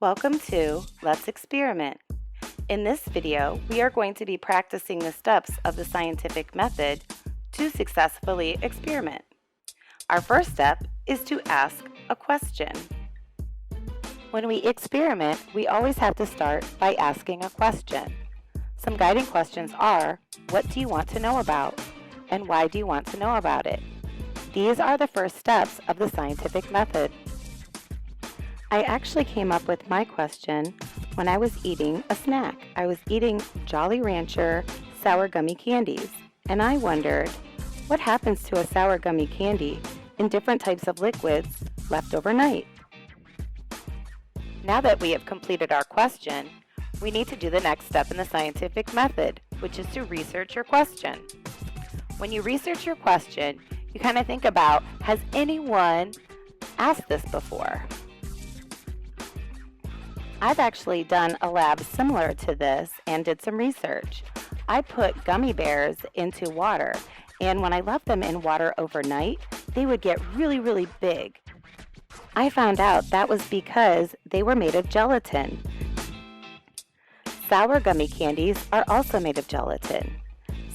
Welcome to Let's Experiment. In this video, we are going to be practicing the steps of the scientific method to successfully experiment. Our first step is to ask a question. When we experiment, we always have to start by asking a question. Some guiding questions are, what do you want to know about? And why do you want to know about it? These are the first steps of the scientific method. I actually came up with my question when I was eating a snack. I was eating Jolly Rancher sour gummy candies, and I wondered, what happens to a sour gummy candy in different types of liquids left overnight? Now that we have completed our question, we need to do the next step in the scientific method, which is to research your question. When you research your question, you kind of think about, has anyone asked this before? I've actually done a lab similar to this and did some research. I put gummy bears into water, and when I left them in water overnight, they would get really big. I found out that was because they were made of gelatin. Sour gummy candies are also made of gelatin.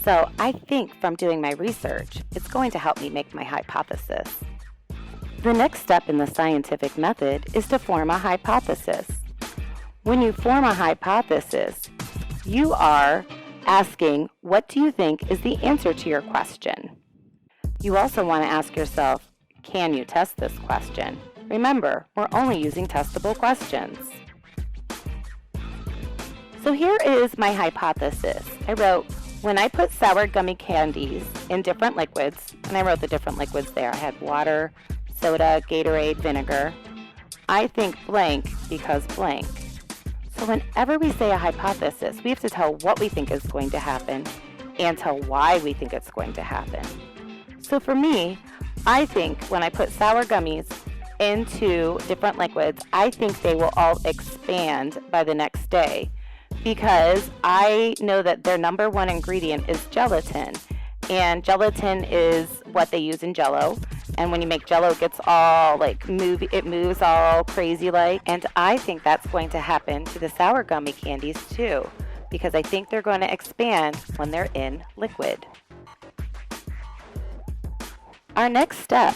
So I think from doing my research, it's going to help me make my hypothesis. The next step in the scientific method is to form a hypothesis. When you form a hypothesis, you are asking, what do you think is the answer to your question? You also want to ask yourself, can you test this question? Remember, we're only using testable questions. So here is my hypothesis. I wrote, when I put sour gummy candies in different liquids, and I wrote the different liquids there. I had water, soda, Gatorade, vinegar. I think blank because blank. So whenever we say a hypothesis, we have to tell what we think is going to happen and tell why we think it's going to happen. So for me, I think when I put sour gummies into different liquids, I think they will all expand by the next day, because I know that their number one ingredient is gelatin, and gelatin is what they use in Jell-O. And when you make Jell-O, it gets all it moves all crazy and I think that's going to happen to the sour gummy candies too, because I think they're going to expand when they're in liquid. Our next step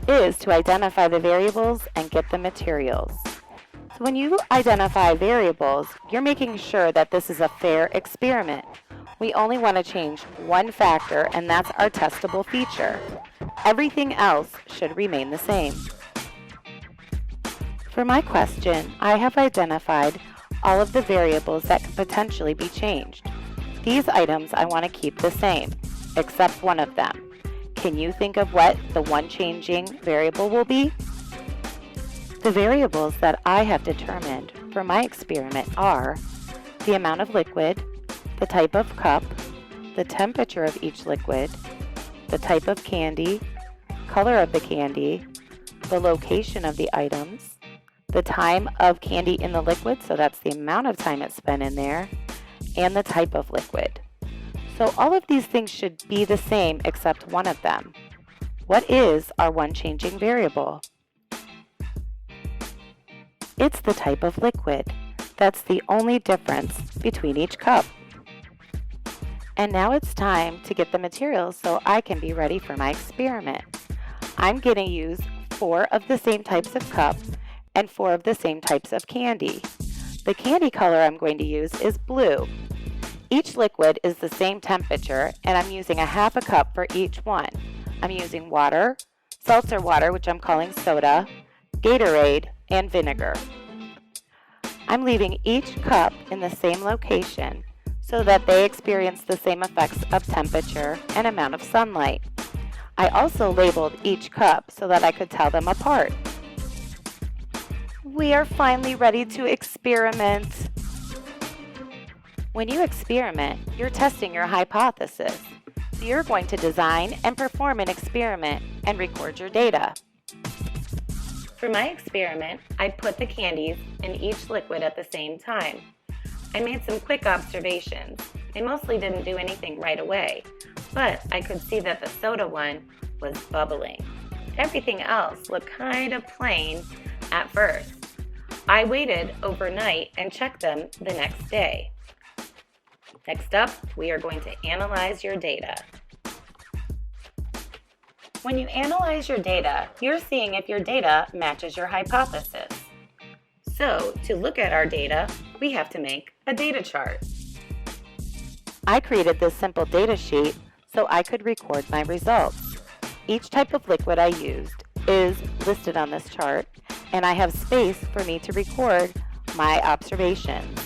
is to identify the variables and get the materials. So when you identify variables, you're making sure that this is a fair experiment. We only want to change one factor, and that's our testable feature. Everything else should remain the same. For my question, I have identified all of the variables that could potentially be changed. These items I want to keep the same, except one of them. Can you think of what the one changing variable will be? The variables that I have determined for my experiment are the amount of liquid, the type of cup, the temperature of each liquid, the type of candy, color of the candy, the location of the items, the time of candy in the liquid, so that's the amount of time it's been in there, and the type of liquid. So all of these things should be the same except one of them. What is our one changing variable? It's the type of liquid. That's the only difference between each cup. And now it's time to get the materials so I can be ready for my experiment. I'm going to use 4 of the same types of cup and 4 of the same types of candy. The candy color I'm going to use is blue. Each liquid is the same temperature, and I'm using a half a cup for each one. I'm using water, seltzer water, which I'm calling soda, Gatorade, and vinegar. I'm leaving each cup in the same location so that they experience the same effects of temperature and amount of sunlight. I also labeled each cup so that I could tell them apart. We are finally ready to experiment. When you experiment, you're testing your hypothesis. So you're going to design and perform an experiment and record your data. For my experiment, I put the candies in each liquid at the same time. I made some quick observations. They mostly didn't do anything right away, but I could see that the soda one was bubbling. Everything else looked kind of plain at first. I waited overnight and checked them the next day. Next up, we are going to analyze your data. When you analyze your data, you're seeing if your data matches your hypothesis. So, to look at our data, we have to make a data chart. I created this simple data sheet so I could record my results. Each type of liquid I used is listed on this chart, and I have space for me to record my observations.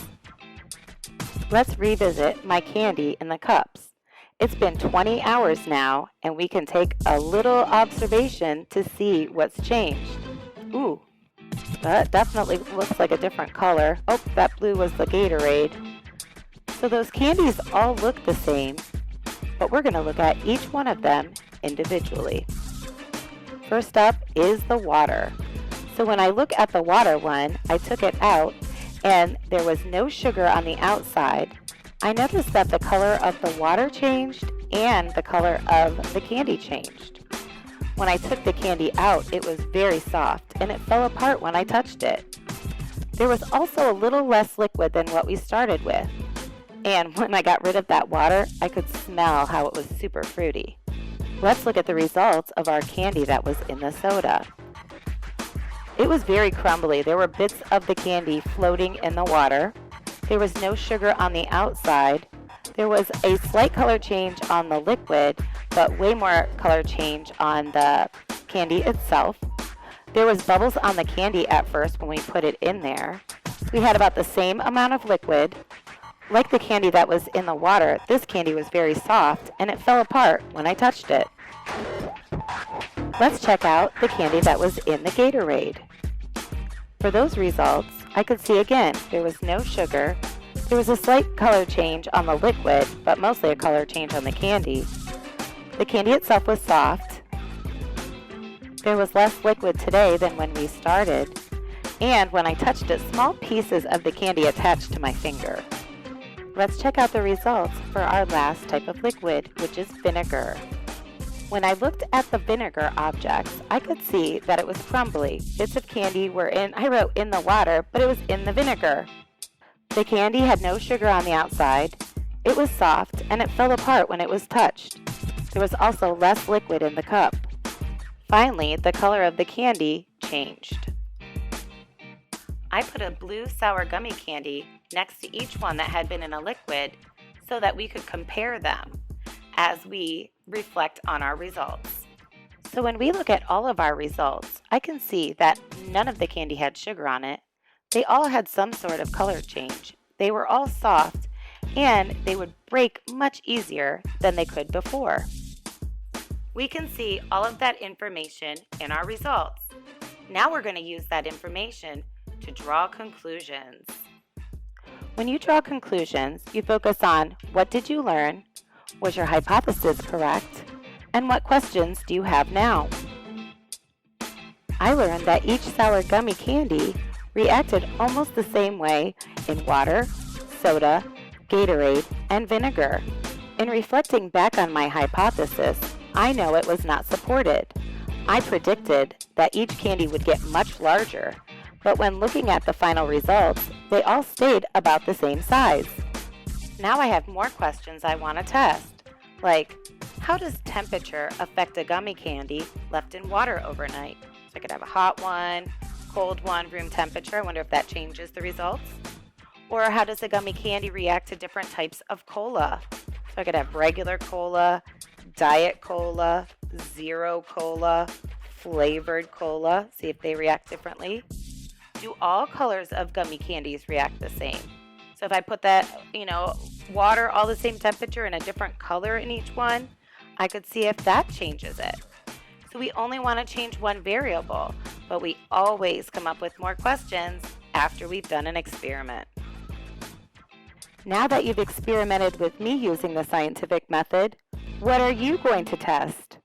Let's revisit my candy in the cups. It's been 20 hours now, and we can take a little observation to see what's changed. Ooh, that definitely looks like a different color. Oh, that blue was the Gatorade. So those candies all look the same, but we're going to look at each one of them individually. First up is the water. So when I look at the water one, I took it out, and there was no sugar on the outside. I noticed that the color of the water changed and the color of the candy changed. When I took the candy out, it was very soft and it fell apart when I touched it. There was also a little less liquid than what we started with. And when I got rid of that water, I could smell how it was super fruity. Let's look at the results of our candy that was in the soda. It was very crumbly. There were bits of the candy floating in the water. There was no sugar on the outside. There was a slight color change on the liquid, but way more color change on the candy itself. There was bubbles on the candy at first when we put it in there. We had about the same amount of liquid. Like the candy that was in the water, this candy was very soft and it fell apart when I touched it. Let's check out the candy that was in the Gatorade. For those results, I could see again there was no sugar. There was a slight color change on the liquid, but mostly a color change on the candy. The candy itself was soft. There was less liquid today than when we started. And when I touched it, small pieces of the candy attached to my finger. Let's check out the results for our last type of liquid, which is vinegar. When I looked at the vinegar objects, I could see that it was crumbly. Bits of candy were I wrote in the water, but it was in the vinegar. The candy had no sugar on the outside. It was soft, and it fell apart when it was touched. There was also less liquid in the cup. Finally, the color of the candy changed. I put a blue sour gummy candy next to each one that had been in a liquid so that we could compare them as we reflect on our results. So when we look at all of our results, I can see that none of the candy had sugar on it. They all had some sort of color change. They were all soft, and they would break much easier than they could before. We can see all of that information in our results. Now we're going to use that information to draw conclusions. When you draw conclusions, you focus on what did you learn, was your hypothesis correct, and what questions do you have now? I learned that each sour gummy candy reacted almost the same way in water, soda, Gatorade, and vinegar. In reflecting back on my hypothesis, I know it was not supported. I predicted that each candy would get much larger, but when looking at the final results, they all stayed about the same size. Now I have more questions I want to test, like how does temperature affect a gummy candy left in water overnight? So I could have a hot one, cold one, room temperature. I wonder if that changes the results. Or how does a gummy candy react to different types of cola? So I could have regular cola, diet cola, zero cola, flavored cola. See if they react differently. Do all colors of gummy candies react the same? So if I put that, water all the same temperature and a different color in each one, I could see if that changes it. So we only want to change one variable, but we always come up with more questions after we've done an experiment. Now that you've experimented with me using the scientific method, what are you going to test?